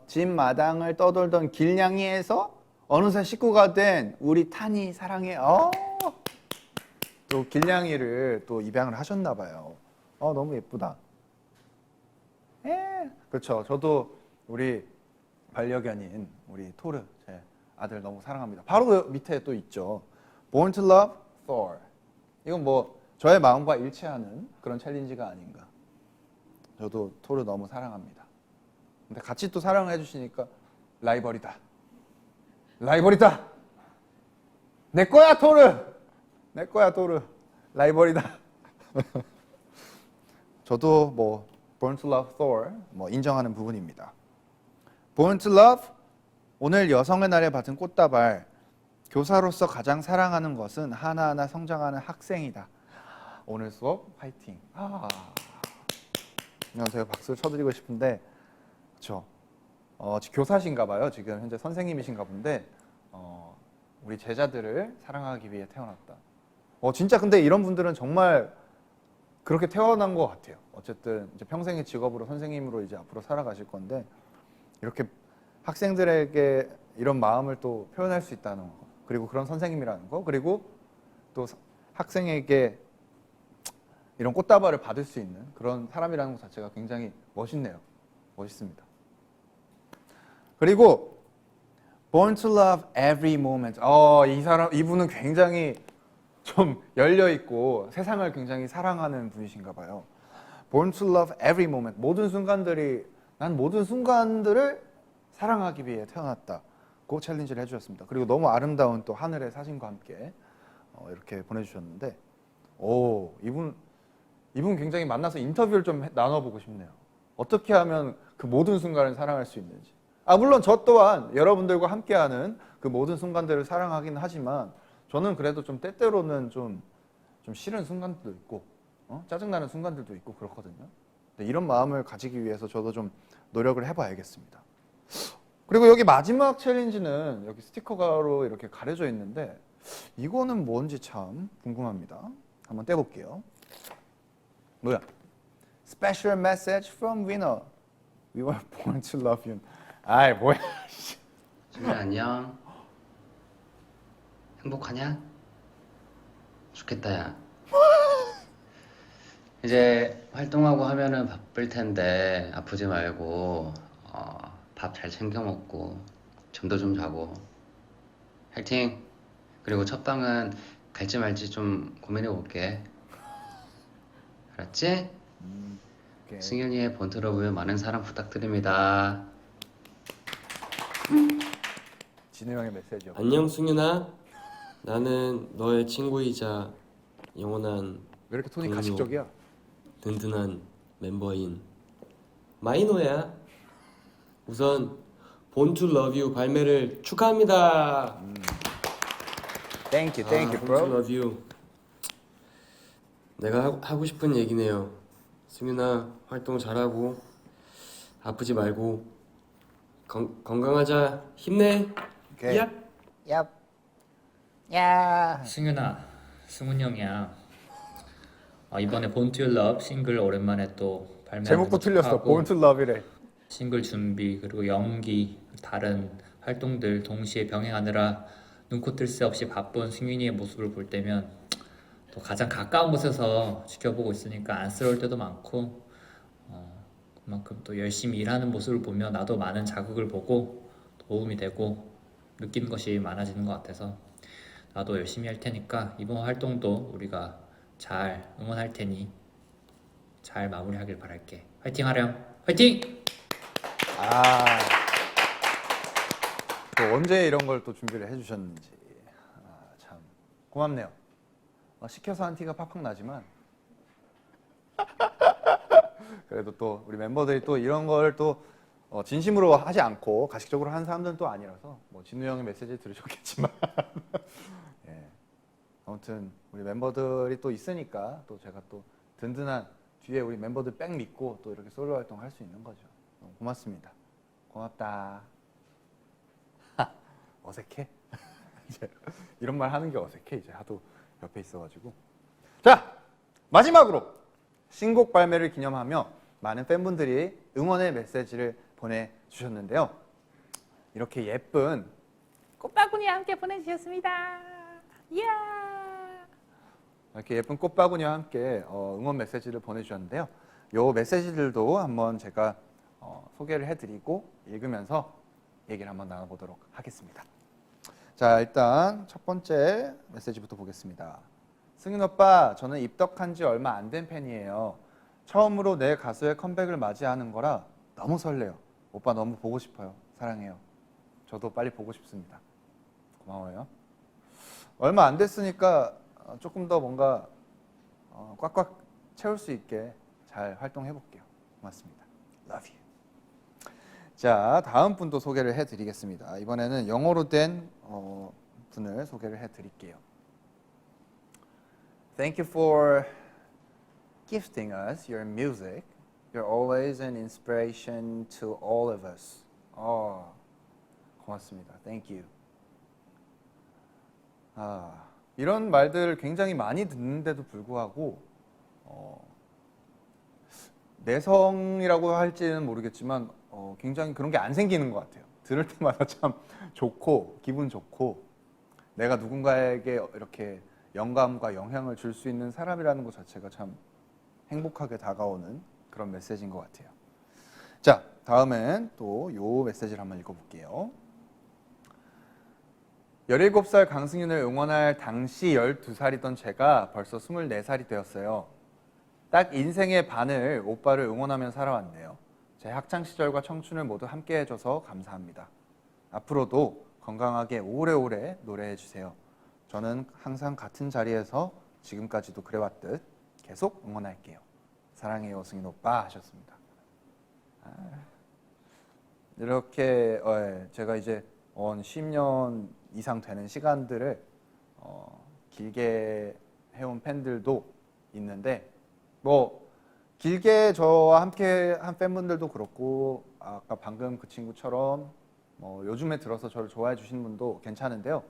집 마당을 떠돌던 길냥이에서 어느새 식구가 된 우리 탄이 사랑해. 또 길냥이를 또 입양을 하셨나 봐요. 너무 예쁘다. 그렇죠. 저도 우리 반려견인 우리 토르 제 아들 너무 사랑합니다. 바로 밑에 또 있죠. Born to love Thor. 이건 저의 마음과 일치하는 그런 챌린지가 아닌가. 저도 토르 너무 사랑합니다. 근데 같이 또 사랑을 해주시니까 라이벌이다. 내 거야 토르. 내 거야 토르. 라이벌이다. 저도 Born to love Thor 인정하는 부분입니다. Born to love 오늘 여성의 날에 받은 꽃다발. 교사로서 가장 사랑하는 것은 하나하나 성장하는 학생이다. 오늘 수업 화이팅. 제가 박수를 쳐드리고 싶은데 그렇죠. 교사신가 봐요. 지금 현재 선생님이신가 본데 우리 제자들을 사랑하기 위해 태어났다. 진짜 근데 이런 분들은 정말 그렇게 태어난 것 같아요. 어쨌든 이제 평생의 직업으로 선생님으로 이제 앞으로 살아가실 건데 이렇게 학생들에게 이런 마음을 또 표현할 수 있다는 거, 그리고 그런 선생님이라는 거, 그리고 또 학생에게 이런 꽃다발을 받을 수 있는 그런 사람이라는 것 자체가 굉장히 멋있네요. 멋있습니다. 그리고 Born to love every moment. 이분은 굉장히 좀 열려 있고 세상을 굉장히 사랑하는 분이신가 봐요. Born to love every moment. 난 모든 순간들을 사랑하기 위해 태어났다고 챌린지를 해주셨습니다. 그리고 너무 아름다운 또 하늘의 사진과 함께 이렇게 보내주셨는데, 이분 굉장히 만나서 인터뷰를 좀 나눠보고 싶네요. 어떻게 하면 그 모든 순간을 사랑할 수 있는지. 물론 저 또한 여러분들과 함께하는 그 모든 순간들을 사랑하긴 하지만 저는 그래도 좀 때때로는 좀 싫은 순간들도 있고 짜증나는 순간들도 있고 그렇거든요. 근데 이런 마음을 가지기 위해서 저도 좀 노력을 해봐야겠습니다. 그리고 여기 마지막 챌린지는 여기 스티커로 이렇게 가려져 있는데 이거는 뭔지 참 궁금합니다. 한번 떼볼게요. 뭐야? Special message from winner. We were born to love you. 뭐야? 수민아 안녕. 행복하냐? 좋겠다 야. 이제 활동하고 하면은 바쁠 텐데 아프지 말고 밥 잘 챙겨 먹고 잠도 좀 자고 화이팅! 그리고 첫 방은 갈지 말지 좀 고민해 볼게. 알았지? 오케이. 승현이의 본트러브에 많은 사랑 부탁드립니다. 진우 형의 메시지요. 안녕 승윤아. 나는 너의 친구이자 영원한 왜 이렇게 톤이 동료. 가식적이야? 든든한 멤버인 마이노야. 우선 Born to Love You 발매를 축하합니다. Thank you, thank you, Born to bro. Love You. 내가 하고 싶은 얘기네요. 승윤아 활동 잘하고 아프지 말고 건강하자. 힘내. 오케이. 야. 얍. 야. 승윤아, 승훈 형이야. 이번에 Born to Love 싱글 오랜만에 또 발매하는 제목도 거 틀렸어. 축하하고 Born to Love이래. 싱글 준비 그리고 연기 다른 활동들 동시에 병행하느라 눈코 뜰 새 없이 바쁜 승윤이의 모습을 볼 때면 또 가장 가까운 곳에서 지켜보고 있으니까 안쓰러울 때도 많고 그만큼 또 열심히 일하는 모습을 보면 나도 많은 자극을 보고 도움이 되고 느끼는 것이 많아지는 것 같아서 나도 열심히 할 테니까 이번 활동도 우리가 잘 응원할 테니 잘 마무리하길 바랄게. 화이팅 하렴. 화이팅! 아. 또 언제 이런 걸 또 준비를 해주셨는지 참 고맙네요. 시켜서 한 티가 팍팍 나지만 그래도 또 우리 멤버들이 또 이런 걸 또 진심으로 하지 않고 가식적으로 하는 사람들은 또 아니라서 뭐 진우 형의 메시지 들으셨겠지만 예. 아무튼 우리 멤버들이 또 있으니까 또 제가 또 든든한 뒤에 우리 멤버들 백 믿고 또 이렇게 솔로 활동 할 수 있는 거죠. 너무 고맙습니다. 고맙다. 어색해. 이제 이런 말 하는 게 어색해. 이제 하도 옆에 있어가지고. 자, 마지막으로 신곡 발매를 기념하며 많은 팬분들이 응원의 메시지를 보내주셨는데요. 이렇게 예쁜 꽃바구니와 함께 보내주셨습니다. 이야. 이렇게 예쁜 꽃바구니와 함께 응원 메시지를 보내주셨는데요. 요 메시지들도 한번 제가 소개를 해드리고 읽으면서 얘기를 한번 나눠보도록 하겠습니다. 자, 일단 첫 번째 메시지부터 보겠습니다. 승윤 오빠, 저는 입덕한 지 얼마 안 된 팬이에요. 처음으로 내 가수의 컴백을 맞이하는 거라 너무 설레요. 오빠 너무 보고 싶어요. 사랑해요. 저도 빨리 보고 싶습니다. 고마워요. 얼마 안 됐으니까 조금 더 뭔가 꽉꽉 채울 수 있게 잘 활동해 볼게요. 고맙습니다. Love you. 자, 다음 분도 소개를 해드리겠습니다. 이번에는 영어로 된 분을 소개를 해드릴게요. Thank you for gifting us your music. You're always an inspiration to all of us. 고맙습니다. Thank you. 이런 말들을 굉장히 많이 듣는데도 불구하고 내성이라고 할지는 모르겠지만 굉장히 그런 게 안 생기는 것 같아요. 들을 때마다 참 좋고 기분 좋고 내가 누군가에게 이렇게 영감과 영향을 줄 수 있는 사람이라는 것 자체가 참 행복하게 다가오는 그런 메시지인 것 같아요. 자, 다음엔 또 요 메시지를 한번 읽어볼게요. 17살 강승윤을 응원할 당시 12살이던 제가 벌써 24살이 되었어요. 딱 인생의 반을 오빠를 응원하며 살아왔네요. 제 학창시절과 청춘을 모두 함께 해줘서 감사합니다. 앞으로도 건강하게 오래오래 노래해주세요. 저는 항상 같은 자리에서 지금까지도 그래왔듯 계속 응원할게요. 사랑해요, 승윤 오빠 하셨습니다. 이렇게 제가 이제 10년 이상 되는 시간들을 길게 해온 팬들도 있는데 뭐 길게 저와 함께 한 팬분들도 그렇고 아까 방금 그 친구처럼 뭐 요즘에 들어서 저를 좋아해 주시는 분도 괜찮은데요.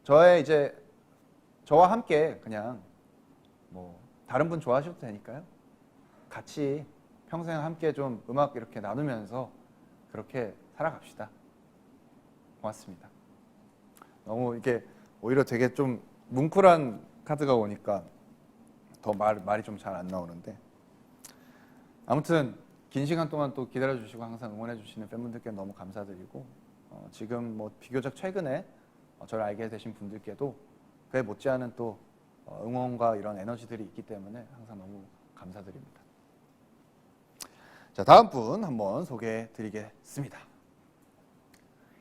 저와 함께 그냥 뭐 다른 분 좋아하셔도 되니까요. 같이 평생 함께 좀 음악 이렇게 나누면서 그렇게 살아갑시다. 고맙습니다. 너무 이게 오히려 되게 좀 뭉클한 카드가 오니까 더 말이 좀 잘 안 나오는데 아무튼 긴 시간 동안 또 기다려주시고 항상 응원해주시는 팬분들께 너무 감사드리고 지금 뭐 비교적 최근에 저를 알게 되신 분들께도 그에 못지않은 또 응원과 이런 에너지들이 있기 때문에 항상 너무 감사드립니다. 자, 다음 분 한번 소개해드리겠습니다.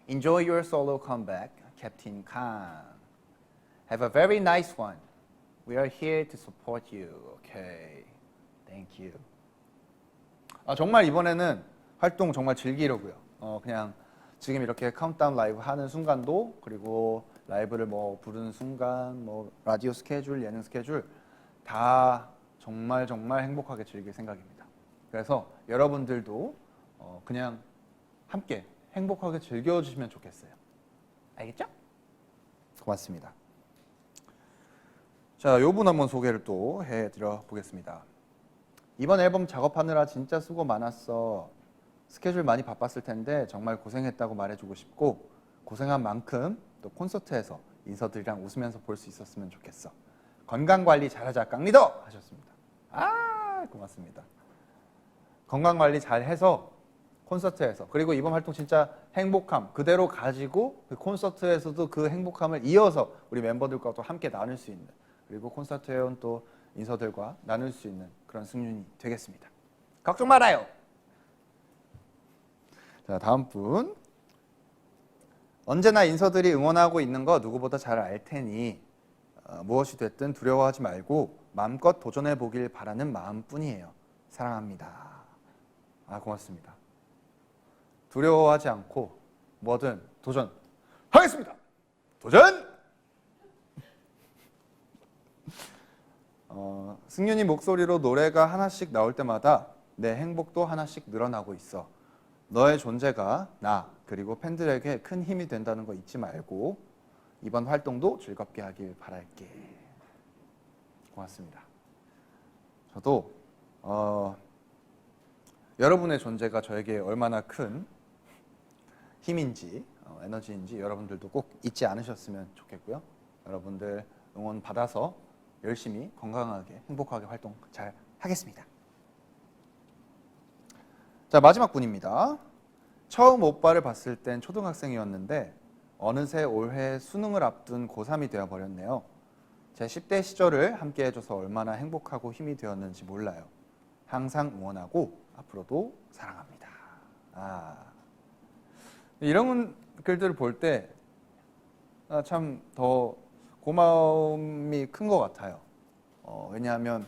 Enjoy your solo comeback, Captain Khan. Have a very nice one. We are here to support you. Okay. Thank you. 정말 이번에는 활동 정말 즐기려고요. 그냥 지금 이렇게 카운트다운 라이브 하는 순간도, 그리고 라이브를 뭐 부르는 순간, 뭐 라디오 스케줄, 예능 스케줄 다 정말 행복하게 즐길 생각입니다. 그래서 여러분들도 그냥 함께 행복하게 즐겨주시면 좋겠어요. 알겠죠? 고맙습니다. 자, 요 분 한번 소개를 또 해드려 보겠습니다. 이번 앨범 작업하느라 진짜 수고 많았어. 스케줄 많이 바빴을 텐데 정말 고생했다고 말해주고 싶고, 고생한 만큼 또 콘서트에서 인서들이랑 웃으면서 볼 수 있었으면 좋겠어. 건강관리 잘하자 깡리더 하셨습니다. 아, 고맙습니다. 건강관리 잘해서 콘서트에서, 그리고 이번 활동 진짜 행복함 그대로 가지고 그 콘서트에서도 그 행복함을 이어서 우리 멤버들과 또 함께 나눌 수 있는, 그리고 콘서트에 온 또 인서들과 나눌 수 있는 그런 승윤이 되겠습니다. 걱정 말아요. 자, 다음 분. 언제나 인서들이 응원하고 있는 거 누구보다 잘 알 테니 무엇이 됐든 두려워하지 말고 마음껏 도전해 보길 바라는 마음뿐이에요. 사랑합니다. 아, 고맙습니다. 두려워하지 않고 뭐든 도전하겠습니다. 도전! 승윤이 목소리로 노래가 하나씩 나올 때마다 내 행복도 하나씩 늘어나고 있어. 너의 존재가 나 그리고 팬들에게 큰 힘이 된다는 거 잊지 말고 이번 활동도 즐겁게 하길 바랄게. 고맙습니다. 저도 여러분의 존재가 저에게 얼마나 큰 힘인지 에너지인지 여러분들도 꼭 잊지 않으셨으면 좋겠고요. 여러분들 응원 받아서 열심히 건강하게 행복하게 활동 잘 하겠습니다. 자, 마지막 분입니다. 처음 오빠를 봤을 땐 초등학생이었는데 어느새 올해 수능을 앞둔 고3이 되어버렸네요. 제 10대 시절을 함께 해줘서 얼마나 행복하고 힘이 되었는지 몰라요. 항상 응원하고 앞으로도 사랑합니다. 이런 글들을 볼 때 참 더 고마움이 큰 것 같아요. 왜냐하면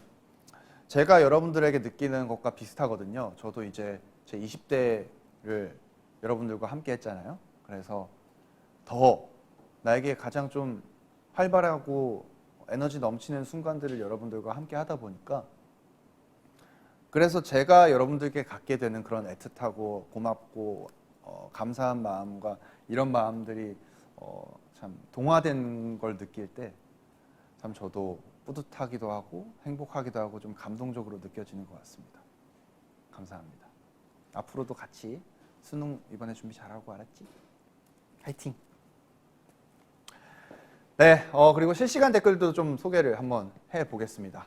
제가 여러분들에게 느끼는 것과 비슷하거든요. 저도 이제 제 20대를 여러분들과 함께 했잖아요. 그래서 더 나에게 가장 좀 활발하고 에너지 넘치는 순간들을 여러분들과 함께 하다 보니까, 그래서 제가 여러분들께 갖게 되는 그런 애틋하고 고맙고 감사한 마음과 이런 마음들이 참 동화된 걸 느낄 때 참 저도 뿌듯하기도 하고 행복하기도 하고 좀 감동적으로 느껴지는 것 같습니다. 감사합니다. 앞으로도 같이 수능 이번에 준비 잘하고, 알았지? 화이팅! 네, 그리고 실시간 댓글도 좀 소개를 한번 해보겠습니다.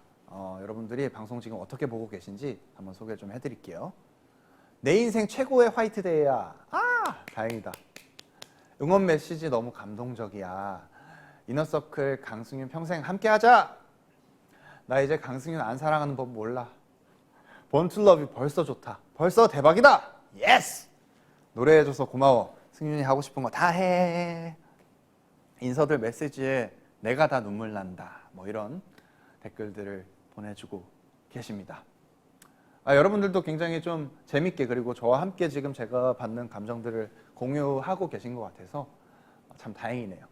여러분들이 방송 지금 어떻게 보고 계신지 한번 소개를 좀 해드릴게요. 내 인생 최고의 화이트데이야. 다행이다. 응원 메시지 너무 감동적이야. 이너서클 강승윤 평생 함께하자. 나 이제 강승윤 안 사랑하는 법 몰라. 본투러브 벌써 좋다. 벌써 대박이다. 예스! 노래해줘서 고마워. 승윤이 하고 싶은 거 다 해. 인서들 메시지에 내가 다 눈물 난다. 뭐 이런 댓글들을 보내주고 계십니다. 여러분들도 굉장히 좀 재밌게, 그리고 저와 함께 지금 제가 받는 감정들을 공유하고 계신 것 같아서 참 다행이네요.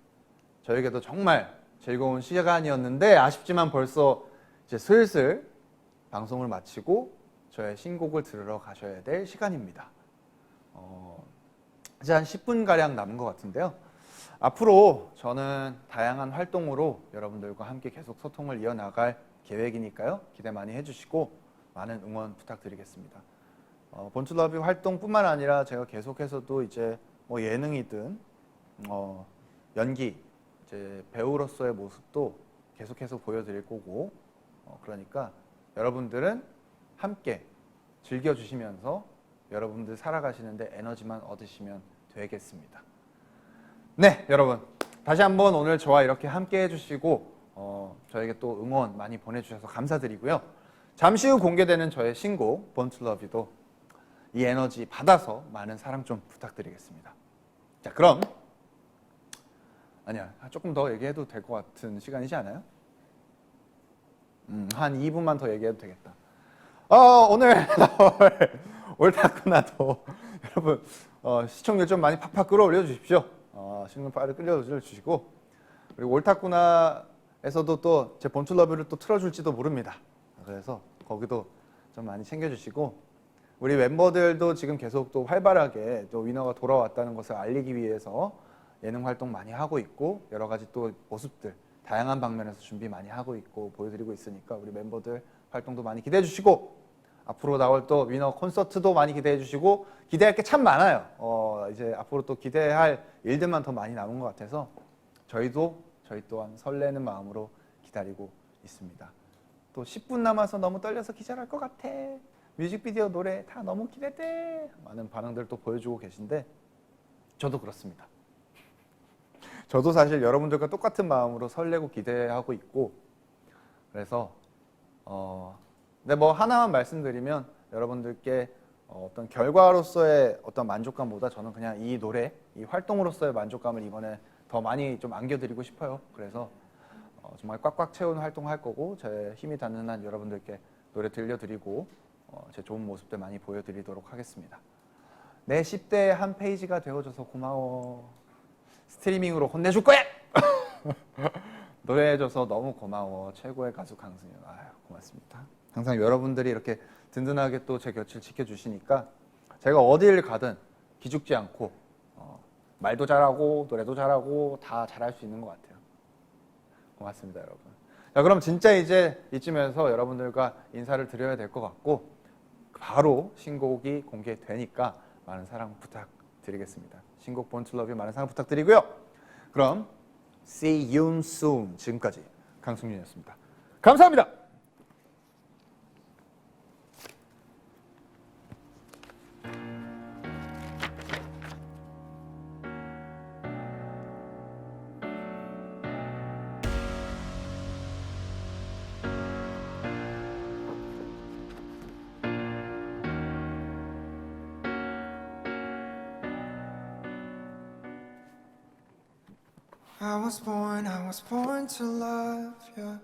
저에게도 정말 즐거운 시간이었는데 아쉽지만 벌써 이제 슬슬 방송을 마치고 저의 신곡을 들으러 가셔야 될 시간입니다. 이제 한 10분가량 남은 것 같은데요. 앞으로 저는 다양한 활동으로 여러분들과 함께 계속 소통을 이어나갈 계획이니까요. 기대 많이 해주시고 많은 응원 부탁드리겠습니다. 본투러브 활동뿐만 아니라 제가 계속해서도 이제 뭐 예능이든 연기, 이제 배우로서의 모습도 계속해서 보여드릴 거고, 그러니까 여러분들은 함께 즐겨주시면서 여러분들 살아가시는데 에너지만 얻으시면 되겠습니다. 네, 여러분 다시 한번 오늘 저와 이렇게 함께 해주시고 저에게 또 응원 많이 보내주셔서 감사드리고요. 잠시 후 공개되는 저의 신곡 본투러브도 이 에너지 받아서 많은 사랑 좀 부탁드리겠습니다. 자, 그럼 아니야, 조금 더 얘기해도 될 것 같은 시간이지 않아요? 한 2분만 더 얘기해도 되겠다. 오늘 나올 옳다구나도 여러분 시청률 좀 많이 팍팍 끌어올려 주십시오. 시청률 빨리 끌어올려 주시고, 그리고 옳다구나에서도 또 제 본투 러브를 또 틀어줄지도 모릅니다. 그래서 거기도 좀 많이 챙겨주시고, 우리 멤버들도 지금 계속 또 활발하게 또 위너가 돌아왔다는 것을 알리기 위해서 예능 활동 많이 하고 있고, 여러 가지 또 모습들 다양한 방면에서 준비 많이 하고 있고 보여드리고 있으니까 우리 멤버들 활동도 많이 기대해 주시고, 앞으로 나올 또 위너 콘서트도 많이 기대해 주시고, 기대할 게 참 많아요. 이제 앞으로 또 기대할 일들만 더 많이 남은 것 같아서 저희 또한 설레는 마음으로 기다리고 있습니다. 또 10분 남아서 너무 떨려서 기절할 것 같아. 뮤직비디오 노래 다 너무 기대돼. 많은 반응들 또 보여주고 계신데 저도 그렇습니다. 저도 사실 여러분들과 똑같은 마음으로 설레고 기대하고 있고, 그래서 근데 뭐 하나만 말씀드리면 여러분들께 어떤 결과로서의 어떤 만족감보다 저는 그냥 이 노래, 이 활동으로서의 만족감을 이번에 더 많이 좀 안겨드리고 싶어요. 그래서 정말 꽉꽉 채운 활동할 거고, 제 힘이 닿는 한 여러분들께 노래 들려드리고 제 좋은 모습들 많이 보여드리도록 하겠습니다. 내 10대의 한 페이지가 되어줘서 고마워. 스트리밍으로 혼내줄 거야! 노래해줘서 너무 고마워. 최고의 가수 강승윤. 아유, 고맙습니다. 항상 여러분들이 이렇게 든든하게 또 제 곁을 지켜주시니까 제가 어딜 가든 기죽지 않고 말도 잘하고 노래도 잘하고 다 잘할 수 있는 것 같아요. 고맙습니다, 여러분. 자, 그럼 진짜 이제 이쯤에서 여러분들과 인사를 드려야 될 것 같고, 바로 신곡이 공개되니까 많은 사랑 부탁드리겠습니다. 신곡 Born to Love You 많은 사랑 부탁드리고요. 그럼 See you soon. 지금까지 강승윤이었습니다. 감사합니다. I was born to love you.